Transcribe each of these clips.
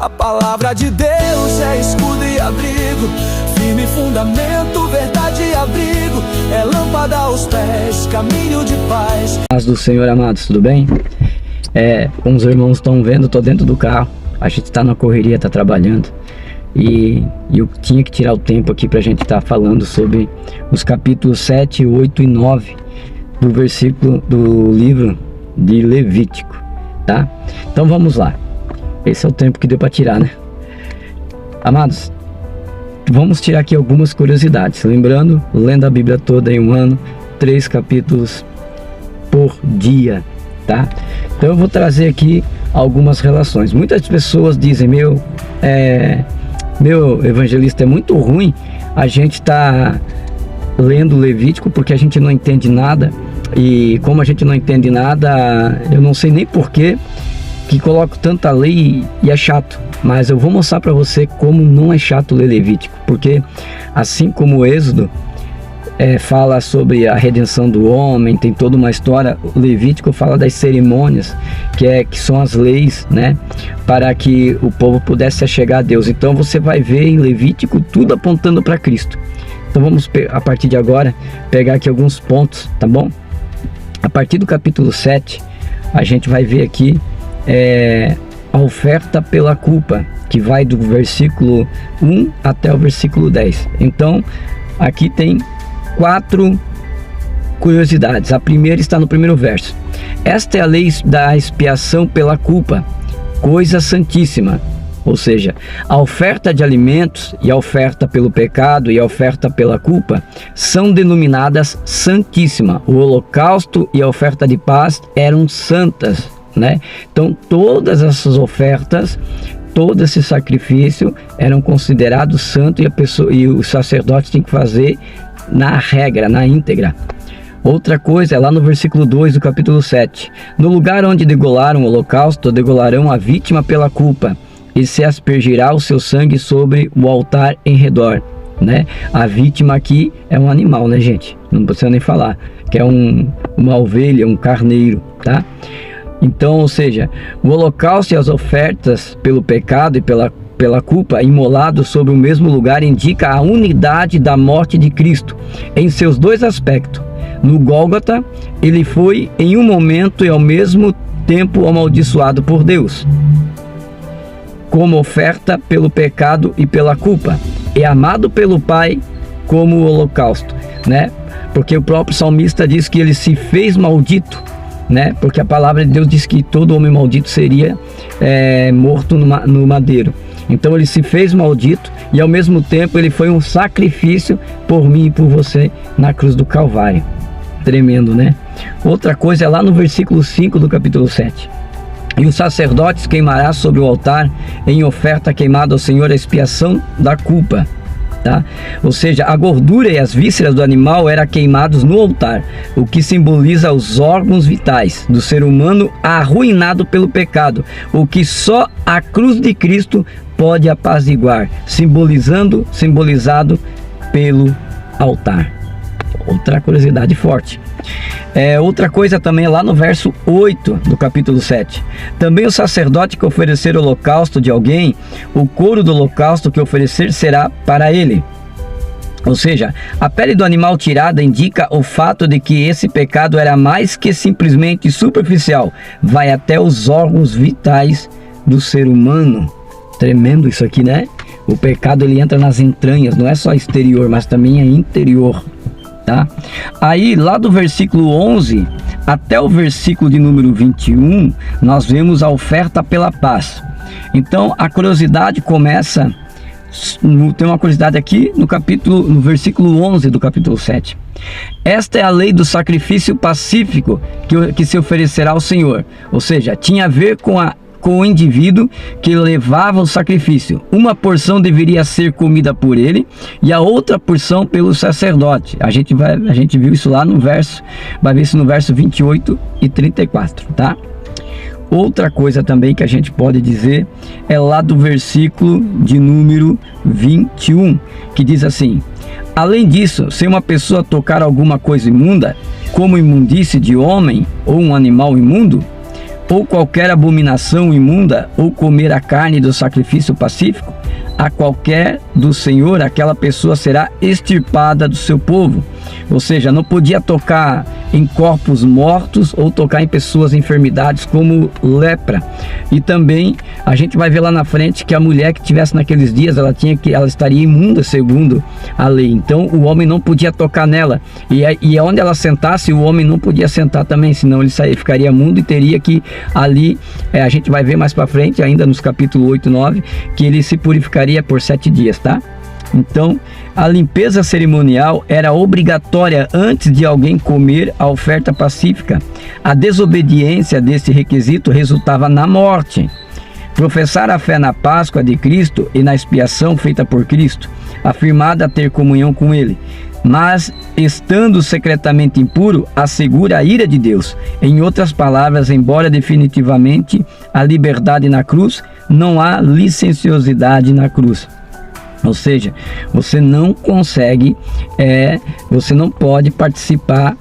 A palavra de Deus é escudo e abrigo, firme fundamento, verdade e abrigo. É lâmpada aos pés, caminho de paz. Paz do Senhor, amados, tudo bem? Como os irmãos estão vendo, estou dentro do carro. A gente está na correria, está trabalhando. E eu tinha que tirar o tempo aqui para a gente estar falando sobre os capítulos 7, 8 e 9 do versículo do livro de Levítico, tá? Então vamos lá. Esse é o tempo que deu para tirar, né? Amados, vamos tirar aqui algumas curiosidades. Lembrando, lendo a Bíblia toda em um ano, 3 capítulos por dia, tá? Então eu vou trazer aqui algumas relações. Muitas pessoas dizem, meu evangelista, é muito ruim a gente tá lendo Levítico porque a gente não entende nada. E como a gente não entende nada, eu não sei nem porquê que coloco tanta lei e é chato. Mas eu vou mostrar para você como não é chato ler Levítico, porque assim como o Êxodo fala sobre a redenção do homem, tem toda uma história, o Levítico fala das cerimônias, que são as leis, né, para que o povo pudesse chegar a Deus. Então você vai ver em Levítico tudo apontando para Cristo. Então vamos, a partir de agora, pegar aqui alguns pontos, tá bom? A partir do capítulo 7, a gente vai ver aqui a oferta pela culpa, que vai do versículo 1 até o versículo 10. Então, aqui tem 4 curiosidades. A primeira está no primeiro verso. Esta é a lei da expiação pela culpa, coisa santíssima. Ou seja, a oferta de alimentos e a oferta pelo pecado e a oferta pela culpa são denominadas santíssima. O holocausto e a oferta de paz eram santas, né? Então todas essas ofertas, todo esse sacrifício eram considerados santos e os sacerdotes tinham que fazer na regra, na íntegra. Outra coisa é lá no versículo 2 do capítulo 7. No lugar onde degolaram o holocausto, degolarão a vítima pela culpa, e se aspergirá o seu sangue sobre o altar em redor, né? A vítima aqui é um animal, né, gente? Não precisa nem falar, que é uma ovelha, um carneiro, tá? Então, ou seja, o holocausto e as ofertas pelo pecado e pela culpa imolados sobre o mesmo lugar indica a unidade da morte de Cristo em seus 2 aspectos. No Gólgota, ele foi em um momento e ao mesmo tempo amaldiçoado por Deus, como oferta pelo pecado e pela culpa, e amado pelo Pai como o holocausto, né? Porque o próprio salmista diz que ele se fez maldito, né? Porque a palavra de Deus diz que todo homem maldito seria morto no madeiro. Então ele se fez maldito e ao mesmo tempo ele foi um sacrifício por mim e por você na cruz do Calvário. Tremendo, né? Outra coisa é lá no versículo 5 do capítulo 7. E os sacerdotes queimará sobre o altar em oferta queimada ao Senhor a expiação da culpa, tá? Ou seja, a gordura e as vísceras do animal eram queimados no altar, o que simboliza os órgãos vitais do ser humano arruinado pelo pecado, o que só a cruz de Cristo pode apaziguar, simbolizado pelo altar. Outra curiosidade forte. Outra coisa também é lá no verso 8 do capítulo 7. Também o sacerdote que oferecer o holocausto de alguém, o couro do holocausto que oferecer será para ele. Ou seja, a pele do animal tirada indica o fato de que esse pecado era mais que simplesmente superficial, vai até os órgãos vitais do ser humano. Tremendo isso aqui, né? O pecado ele entra nas entranhas, não é só exterior, mas também é interior. Tá? Aí lá do versículo 11 até o versículo de número 21, nós vemos a oferta pela paz. Então a curiosidade começa, tem uma curiosidade aqui no versículo 11 do capítulo 7. Esta é a lei do sacrifício pacífico que se oferecerá ao Senhor. Ou seja, tinha a ver com o indivíduo que levava o sacrifício. Uma porção deveria ser comida por ele e a outra porção pelo sacerdote. A gente viu isso lá no verso, vai ver isso no verso 28 e 34, tá? Outra coisa também que a gente pode dizer é lá do versículo de número 21, que diz assim: além disso, se uma pessoa tocar alguma coisa imunda, como imundície de homem ou um animal imundo, ou qualquer abominação imunda, ou comer a carne do sacrifício pacífico, a qualquer do Senhor, aquela pessoa será extirpada do seu povo. Ou seja, não podia tocar em corpos mortos ou tocar em pessoas em enfermidades como lepra. E também a gente vai ver lá na frente que a mulher que tivesse naqueles dias, ela estaria imunda segundo a lei. Então o homem não podia tocar nela. E onde ela sentasse, o homem não podia sentar também, senão ele ficaria imundo e teria que ali, a gente vai ver mais para frente, ainda nos capítulos 8 e 9, que ele se purificaria por 7 dias, tá? Então, a limpeza cerimonial era obrigatória antes de alguém comer a oferta pacífica. A desobediência desse requisito resultava na morte. Professar a fé na Páscoa de Cristo e na expiação feita por Cristo, afirmada a ter comunhão com Ele, mas estando secretamente impuro, assegura a ira de Deus. Em outras palavras, embora definitivamente a liberdade na cruz, não há licenciosidade na cruz. Ou seja, você não consegue, você não pode participar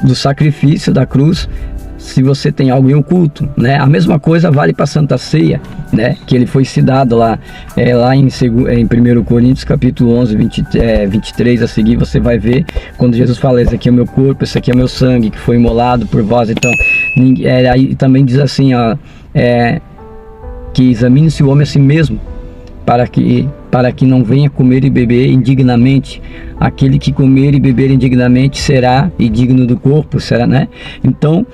do sacrifício da cruz se você tem algo em oculto, né? A mesma coisa vale para a Santa Ceia, né? Que ele foi citado lá em 1 Coríntios capítulo 11, 23 a seguir, você vai ver quando Jesus fala: esse aqui é o meu corpo, esse aqui é o meu sangue que foi imolado por vós. Então, aí também diz assim, que examine-se o homem a si mesmo, para que não venha comer e beber indignamente. Aquele que comer e beber indignamente será indigno do corpo, será, né? Então,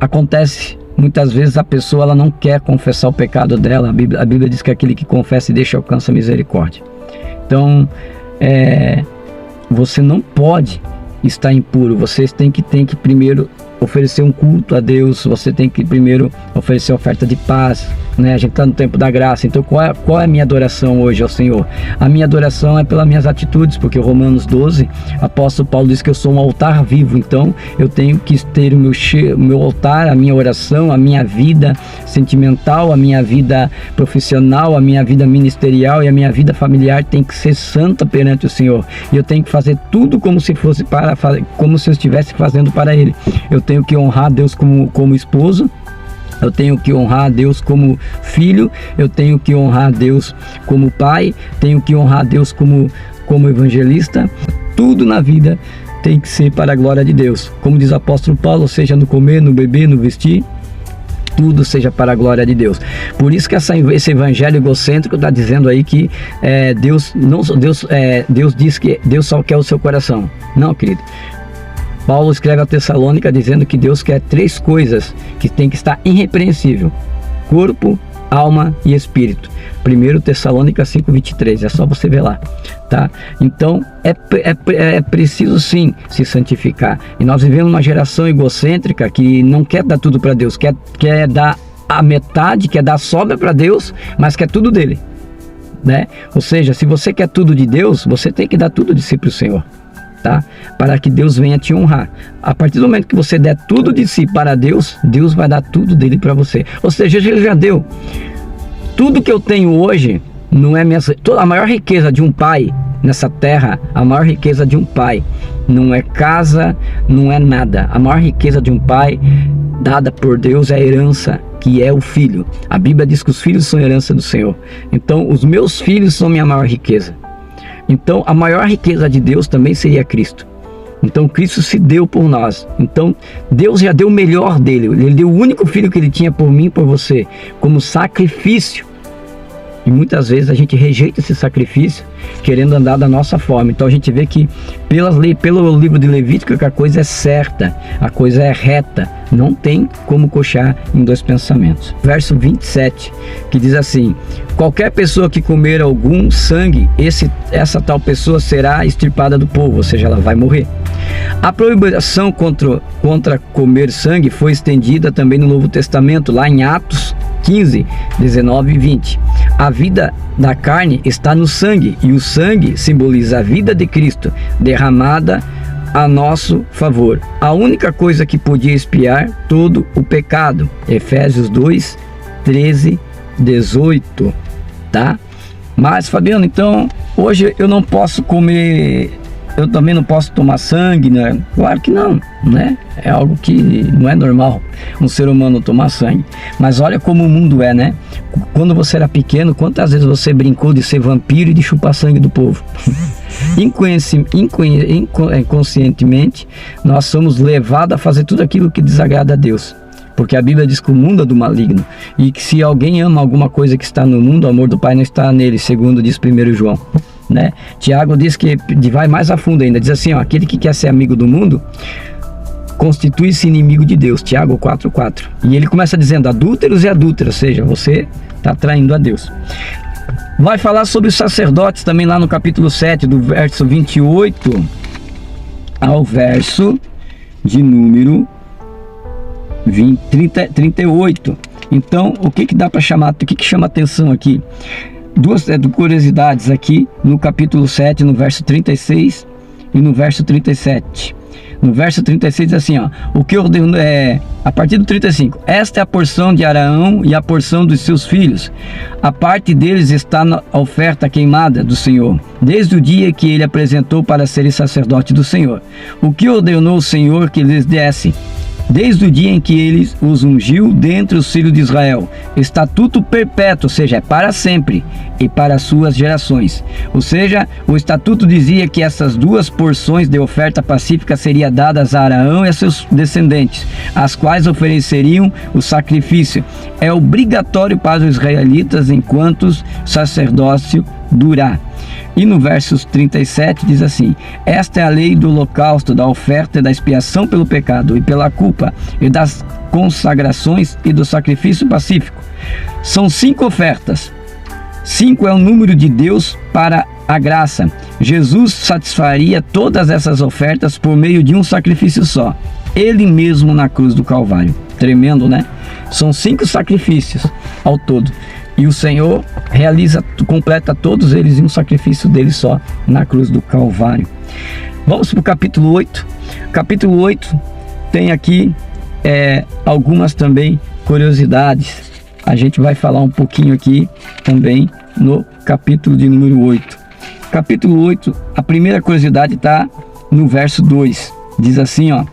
acontece muitas vezes a pessoa ela não quer confessar o pecado dela. A Bíblia diz que aquele que confessa e deixa alcança a misericórdia. Então, você não pode estar impuro. Você tem que primeiro oferecer um culto a Deus. Você tem que primeiro oferecer oferta de paz, né? A gente está no tempo da graça. Então qual é a minha adoração hoje ao Senhor? A minha adoração é pelas minhas atitudes, porque Romanos 12, apóstolo Paulo diz que eu sou um altar vivo. Então eu tenho que ter o meu altar, a minha oração, a minha vida sentimental, a minha vida profissional, a minha vida ministerial e a minha vida familiar tem que ser santa perante o Senhor. E eu tenho que fazer tudo como se eu estivesse fazendo para Ele. Eu tenho que honrar Deus como esposo, eu tenho que honrar a Deus como filho, eu tenho que honrar a Deus como pai, tenho que honrar a Deus como evangelista. Tudo na vida tem que ser para a glória de Deus. Como diz o apóstolo Paulo, seja no comer, no beber, no vestir, tudo seja para a glória de Deus. Por isso que esse evangelho egocêntrico está dizendo aí que Deus diz que Deus só quer o seu coração. Não, querido. Paulo escreve a Tessalônica dizendo que Deus quer 3 coisas que tem que estar irrepreensível: corpo, alma e espírito. 1 Tessalônica 5:23, é só você ver lá, tá? Então é preciso sim se santificar. E nós vivemos uma geração egocêntrica que não quer dar tudo para Deus, quer dar a metade, quer dar sobra para Deus, mas quer tudo dele, né? Ou seja, se você quer tudo de Deus, você tem que dar tudo de si para o Senhor, tá? Para que Deus venha te honrar. A partir do momento que você der tudo de si para Deus, Deus vai dar tudo dele para você. Ou seja, Ele já deu. Tudo que eu tenho hoje não é a maior riqueza de um pai nessa terra. A maior riqueza de um pai não é casa, não é nada. A maior riqueza de um pai dada por Deus é a herança, que é o filho. A Bíblia diz que os filhos são herança do Senhor. Então os meus filhos são minha maior riqueza. Então a maior riqueza de Deus também seria Cristo. Então Cristo se deu por nós. Então Deus já deu o melhor dele. Ele deu o único filho que ele tinha por mim e por você, como sacrifício. E muitas vezes a gente rejeita esse sacrifício, querendo andar da nossa forma. Então a gente vê que pelo livro de Levítico que a coisa é certa, a coisa é reta. Não tem como coxar em 2 pensamentos. Verso 27, que diz assim: qualquer pessoa que comer algum sangue, essa tal pessoa será extirpada do povo, ou seja, ela vai morrer. A proibição contra comer sangue foi estendida também no Novo Testamento, lá em Atos 15, 19 e 20. A vida da carne está no sangue, e o sangue simboliza a vida de Cristo derramada a nosso favor. A única coisa que podia expiar todo o pecado. Efésios 2, 13, 18, tá? Mas, Fabiano, então hoje eu não posso comer eu também não posso tomar sangue, né? Claro que não, né? É algo que não é normal um ser humano tomar sangue. Mas olha como o mundo é, né? Quando você era pequeno, quantas vezes você brincou de ser vampiro e de chupar sangue do povo? Inconscientemente, nós somos levados a fazer tudo aquilo que desagrada a Deus. Porque a Bíblia diz que o mundo é do maligno, e que se alguém ama alguma coisa que está no mundo, o amor do Pai não está nele, segundo diz 1 João, né? Tiago diz que vai mais a fundo ainda, diz assim, ó, aquele que quer ser amigo do mundo constitui-se inimigo de Deus, Tiago 4,4. E ele começa dizendo adúlteros e adúlteras, ou seja, você está traindo a Deus. Vai falar sobre os sacerdotes também lá no capítulo 7, do verso 28 ao verso de número 38. Então, o que dá para chamar, o que chama atenção aqui? Duas curiosidades aqui no capítulo 7, no verso 36 e no verso 37. No verso 36 diz assim, ó, o que ordenou, a partir do 35, esta é a porção de Arão e a porção dos seus filhos. A parte deles está na oferta queimada do Senhor, desde o dia que ele apresentou para serem sacerdote do Senhor. O que ordenou o Senhor que lhes desse? Desde o dia em que ele os ungiu dentre os filhos de Israel, estatuto perpétuo, ou seja, é para sempre, e para as suas gerações. Ou seja, o estatuto dizia que essas duas porções de oferta pacífica seriam dadas a Arão e a seus descendentes, as quais ofereceriam o sacrifício. É obrigatório para os israelitas enquanto o sacerdócio durar. E no versos 37 diz assim, esta é a lei do holocausto, da oferta e da expiação pelo pecado e pela culpa, e das consagrações e do sacrifício pacífico. São 5 ofertas. 5 é o número de Deus para a graça. Jesus satisfaria todas essas ofertas por meio de um sacrifício só, ele mesmo na cruz do Calvário. Tremendo, né? São 5 sacrifícios ao todo. E o Senhor completa todos eles em um sacrifício dele só, na cruz do Calvário. Vamos para o capítulo 8. Capítulo 8 tem aqui algumas também curiosidades. A gente vai falar um pouquinho aqui também no capítulo de número 8. Capítulo 8, a primeira curiosidade está no verso 2. Diz assim, ó,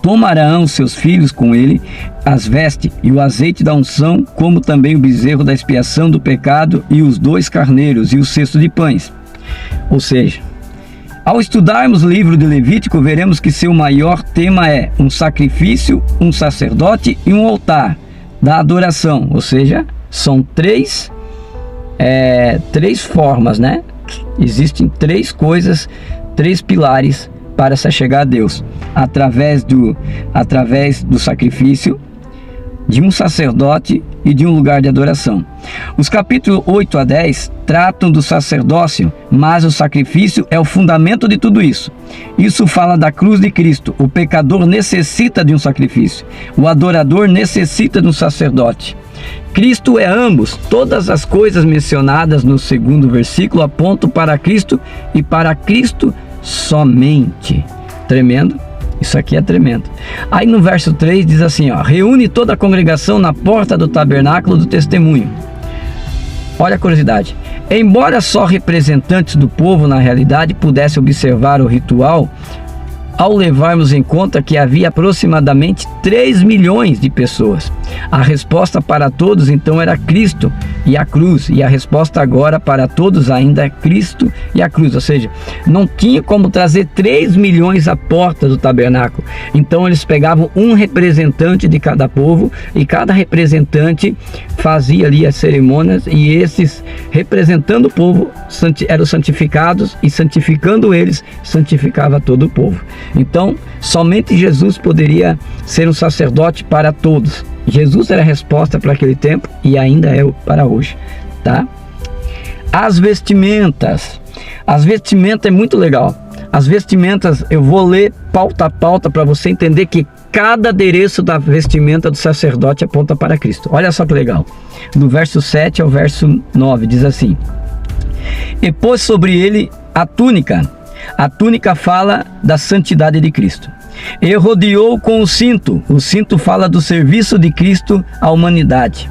toma Arão seus filhos com ele, as vestes e o azeite da unção, como também o bezerro da expiação do pecado e os 2 carneiros e o cesto de pães. Ou seja, ao estudarmos o livro de Levítico, veremos que seu maior tema é um sacrifício, um sacerdote e um altar da adoração. Ou seja, são 3 formas, né? Existem 3 coisas, 3 pilares para se chegar a Deus, através do sacrifício, de um sacerdote e de um lugar de adoração. Os capítulos 8 a 10 tratam do sacerdócio, mas o sacrifício é o fundamento de tudo isso. Isso fala da cruz de Cristo. O pecador necessita de um sacrifício, o adorador necessita de um sacerdote. Cristo é ambos. Todas as coisas mencionadas no 2º versículo apontam para Cristo e para Cristo somente. Tremendo? Isso aqui é tremendo. Aí no verso 3 diz assim, ó, reúne toda a congregação na porta do tabernáculo do testemunho. Olha a curiosidade. Embora só representantes do povo na realidade pudessem observar o ritual, ao levarmos em conta que havia aproximadamente 3 milhões de pessoas. A resposta para todos então era Cristo e a cruz, e a resposta agora para todos ainda é Cristo e a cruz, ou seja, não tinha como trazer 3 milhões à porta do tabernáculo. Então eles pegavam um representante de cada povo e cada representante fazia ali as cerimônias, e esses representando o povo eram santificados, e santificando eles, santificava todo o povo. Então, somente Jesus poderia ser um sacerdote para todos. Jesus era a resposta para aquele tempo e ainda é para hoje, tá? As vestimentas. As vestimentas é muito legal. As vestimentas, eu vou ler pauta a pauta para você entender que cada adereço da vestimenta do sacerdote aponta para Cristo. Olha só que legal. Do verso 7 ao verso 9 diz assim: e pôs sobre ele a túnica. A túnica fala da santidade de Cristo. E rodeou com o cinto. O cinto fala do serviço de Cristo à humanidade.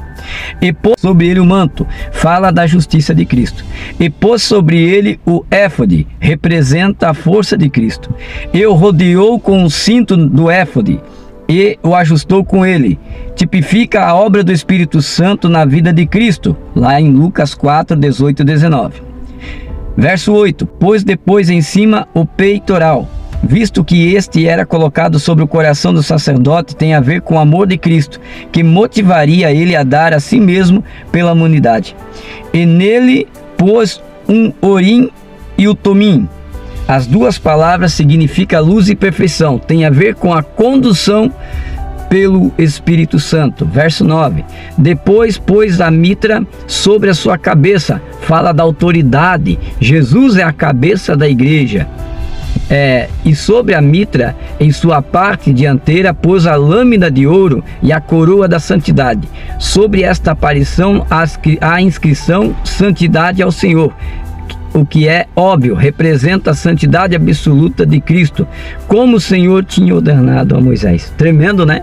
E pôs sobre ele o manto, fala da justiça de Cristo. E pôs sobre ele o éfode, representa a força de Cristo. E o rodeou com o cinto do éfode e o ajustou com ele. Tipifica a obra do Espírito Santo na vida de Cristo, lá em Lucas 4, 18 e 19. Verso 8: pôs depois em cima o peitoral, visto que este era colocado sobre o coração do sacerdote, tem a ver com o amor de Cristo, que motivaria ele a dar a si mesmo pela humanidade. E nele pôs um Urim e o Tumim. As duas palavras significam luz e perfeição, tem a ver com a condução pelo Espírito Santo. Verso 9: depois pôs a mitra sobre a sua cabeça, fala da autoridade. Jesus é a cabeça da igreja. E sobre a mitra, em sua parte dianteira, pôs a lâmina de ouro e a coroa da santidade. Sobre esta aparição, a inscrição Santidade ao Senhor, o que é óbvio, representa a santidade absoluta de Cristo, como o Senhor tinha ordenado a Moisés. Tremendo, né?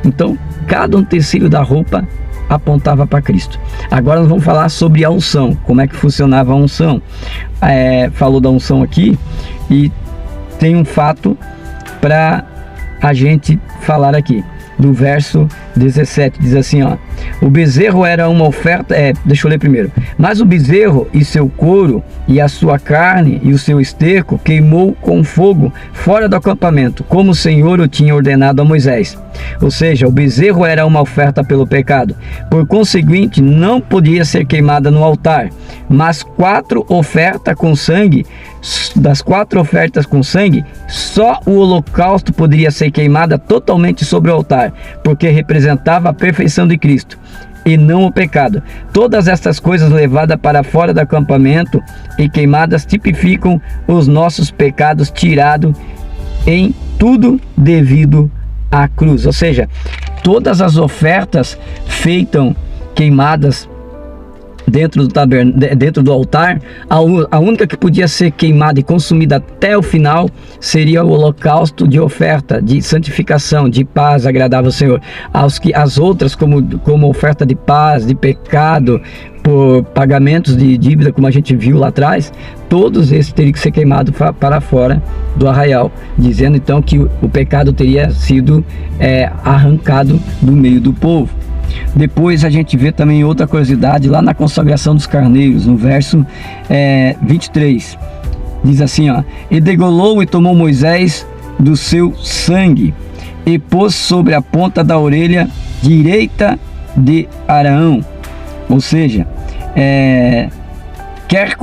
Então, cada utensílio da roupa apontava para Cristo. Agora nós vamos falar sobre a unção, como é que funcionava a unção. Falou da unção aqui, e tem um fato para a gente falar aqui. Do verso 17, diz assim, ó: o bezerro era uma oferta, deixa eu ler primeiro. Mas o bezerro e seu couro e a sua carne e o seu esterco queimou com fogo fora do acampamento, como o Senhor o tinha ordenado a Moisés. Ou seja, o bezerro era uma oferta pelo pecado, por conseguinte não podia ser queimada no altar. Mas 4 ofertas com sangue, das 4 ofertas com sangue, só o holocausto poderia ser queimada totalmente sobre o altar, porque representava a perfeição de Cristo e não o pecado. Todas estas coisas levadas para fora do acampamento e queimadas tipificam os nossos pecados tirados em tudo devido à cruz. Ou seja, todas as ofertas feitas queimadas dentro do altar, a única que podia ser queimada e consumida até o final seria o holocausto de oferta, de santificação, de paz agradável ao Senhor. As outras, como oferta de paz, de pecado, por pagamentos de dívida, como a gente viu lá atrás, todos esses teriam que ser queimados para fora do arraial, dizendo então que o pecado teria sido arrancado do meio do povo. Depois a gente vê também outra curiosidade lá na consagração dos carneiros, no verso 23, diz assim, ó: e degolou e tomou Moisés do seu sangue e pôs sobre a ponta da orelha direita de Arão. Ou seja, quer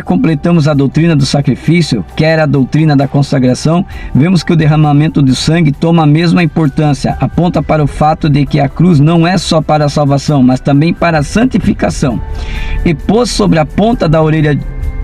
completamos a doutrina do sacrifício, quer a doutrina da consagração, vemos que o derramamento do sangue toma a mesma importância, aponta para o fato de que a cruz não é só para a salvação, mas também para a santificação. E pôs sobre a ponta da orelha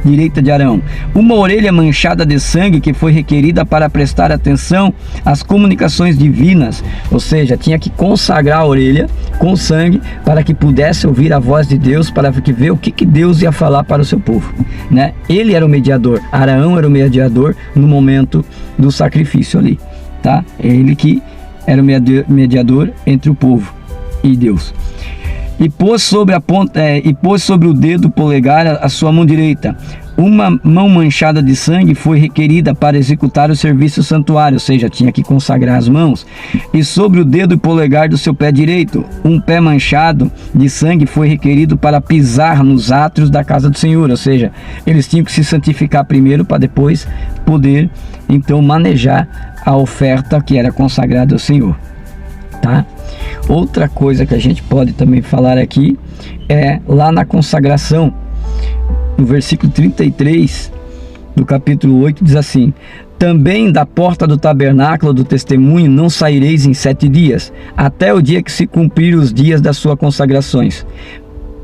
direita de Arão uma orelha manchada de sangue, que foi requerida para prestar atenção às comunicações divinas. Ou seja, tinha que consagrar a orelha com sangue para que pudesse ouvir a voz de Deus, para que ver o que Deus ia falar para o seu povo, né? Ele era o mediador, Arão era o mediador no momento do sacrifício ali, tá? Ele que era o mediador entre o povo e Deus. E pôs sobre o dedo polegar a sua mão direita. Uma mão manchada de sangue foi requerida para executar o serviço santuário, ou seja, tinha que consagrar as mãos. E sobre o dedo polegar do seu pé direito, um pé manchado de sangue foi requerido para pisar nos átrios da casa do Senhor, ou seja, eles tinham que se santificar primeiro para depois poder então manejar a oferta que era consagrada ao Senhor, tá? Outra coisa que a gente pode também falar aqui é lá na consagração, no versículo 33 do capítulo 8, diz assim: também da porta do tabernáculo do testemunho não saireis em 7 dias, até o dia que se cumprir os dias das suas consagrações,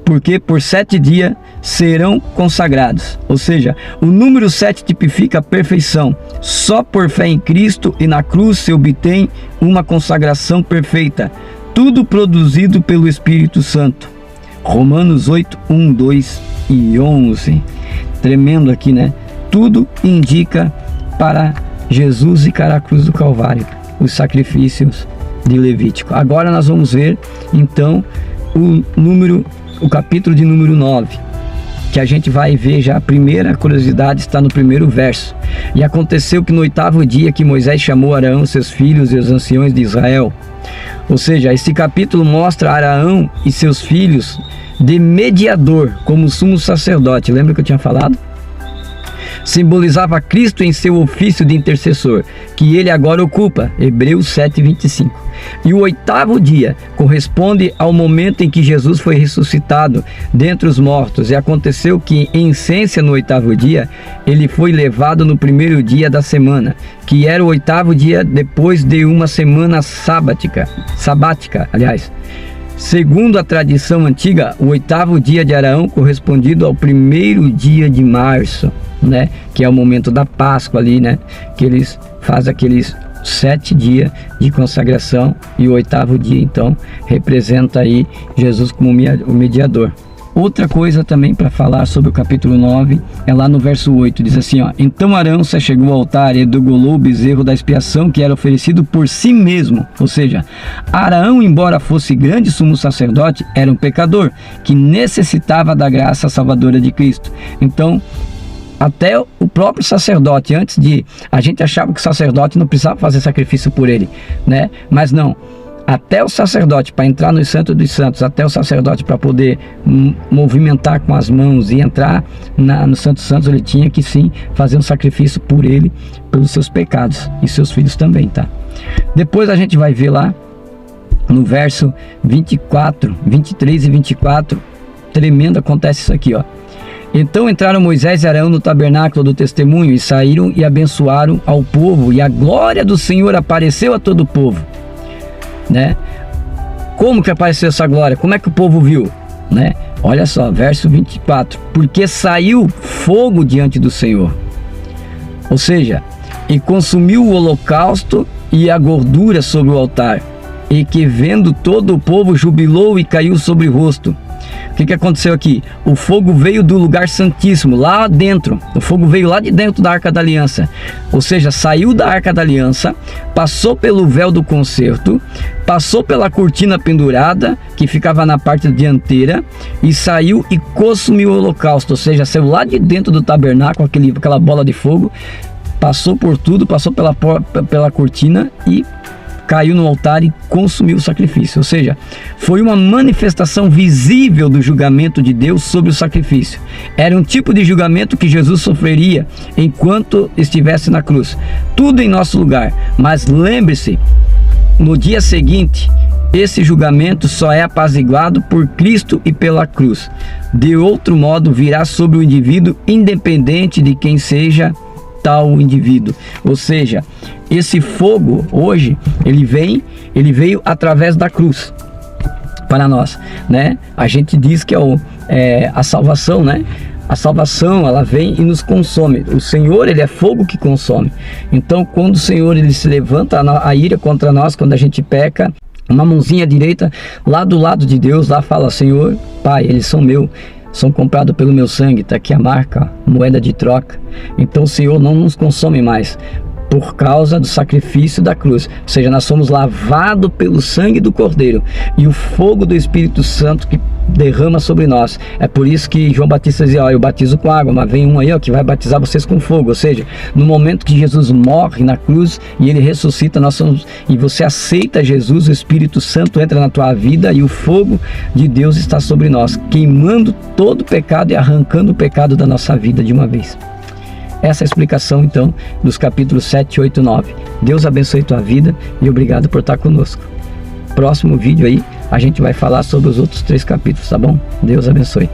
porque por 7 dias serão consagrados. Ou seja, o número 7 tipifica a perfeição. Só por fé em Cristo e na cruz se obtém uma consagração perfeita, tudo produzido pelo Espírito Santo. Romanos 8, 1, 2 e 11. Tremendo aqui, né? Tudo indica para Jesus encarar a cruz do Calvário, os sacrifícios de Levítico. Agora nós vamos ver então o capítulo de número 9, que a gente vai ver já. A primeira curiosidade está no primeiro verso. E aconteceu que no 8º dia que Moisés chamou Arão, seus filhos e os anciões de Israel. Ou seja, esse capítulo mostra Arão e seus filhos de mediador como sumo sacerdote. Lembra que eu tinha falado? Simbolizava Cristo em seu ofício de intercessor, que ele agora ocupa, Hebreus 7:25. E o 8º dia corresponde ao momento em que Jesus foi ressuscitado dentre os mortos, e aconteceu que, em essência, no 8º dia, ele foi levado no primeiro dia da semana, que era o 8º dia depois de uma semana sabática. Segundo a tradição antiga, o 8º dia de Arão correspondido ao primeiro dia de março, né? Que é o momento da Páscoa ali, né? Que eles fazem aqueles 7 dias de consagração, e o 8º dia então representa aí Jesus como o mediador. Outra coisa também para falar sobre o capítulo 9 é lá no verso 8, diz assim, ó: então Arão se chegou ao altar e degolou o bezerro da expiação que era oferecido por si mesmo. Ou seja, Arão, embora fosse grande sumo sacerdote, era um pecador que necessitava da graça salvadora de Cristo. Então, até o próprio sacerdote, a gente achava que o sacerdote não precisava fazer sacrifício por ele, né? Mas não, até o sacerdote, para entrar no Santo dos Santos, até o sacerdote para poder movimentar com as mãos e entrar no Santo dos Santos, ele tinha que sim fazer um sacrifício por ele, pelos seus pecados, e seus filhos também, tá? Depois a gente vai ver lá no verso 24, 23 e 24, tremendo, acontece isso aqui, ó. Então entraram Moisés e Arão no tabernáculo do testemunho, e saíram e abençoaram ao povo, e a glória do Senhor apareceu a todo o povo, né? Como que apareceu essa glória? Como é que o povo viu, né? Olha só, verso 24: porque saiu fogo diante do Senhor, ou seja, e consumiu o holocausto e a gordura sobre o altar, e que vendo todo o povo jubilou e caiu sobre o rosto. O que aconteceu aqui? O fogo veio do lugar santíssimo, lá dentro. O fogo veio lá de dentro da Arca da Aliança. Ou seja, saiu da Arca da Aliança, passou pelo véu do concerto, passou pela cortina pendurada, que ficava na parte dianteira, e saiu e consumiu o holocausto. Ou seja, saiu lá de dentro do tabernáculo, aquela bola de fogo, passou por tudo, passou pela cortina e caiu no altar e consumiu o sacrifício. Ou seja, foi uma manifestação visível do julgamento de Deus sobre o sacrifício. Era um tipo de julgamento que Jesus sofreria enquanto estivesse na cruz. Tudo em nosso lugar. Mas lembre-se, no dia seguinte, esse julgamento só é apaziguado por Cristo e pela cruz. De outro modo, virá sobre o indivíduo, independente de quem seja tal indivíduo. Ou seja, esse fogo hoje ele veio através da cruz para nós, né? A gente diz que a salvação, né? A salvação, ela vem e nos consome. O Senhor, ele é fogo que consome. Então, quando o Senhor ele se levanta a ira contra nós, quando a gente peca, uma mãozinha direita lá do lado de Deus, lá fala: Senhor, Pai, eles são meus, são comprados pelo meu sangue, está aqui a marca, moeda de troca. Então o Senhor não nos consome mais por causa do sacrifício da cruz. Ou seja, nós somos lavados pelo sangue do Cordeiro e o fogo do Espírito Santo que derrama sobre nós. É por isso que João Batista dizia: ó, eu batizo com água, mas vem um aí, ó, que vai batizar vocês com fogo. Ou seja, no momento que Jesus morre na cruz e ele ressuscita, e você aceita Jesus, o Espírito Santo entra na tua vida e o fogo de Deus está sobre nós, queimando todo o pecado e arrancando o pecado da nossa vida de uma vez. Essa é a explicação então dos capítulos 7, 8 e 9. Deus abençoe tua vida e obrigado por estar conosco. Próximo vídeo aí a gente vai falar sobre os outros 3 capítulos, tá bom? Deus abençoe.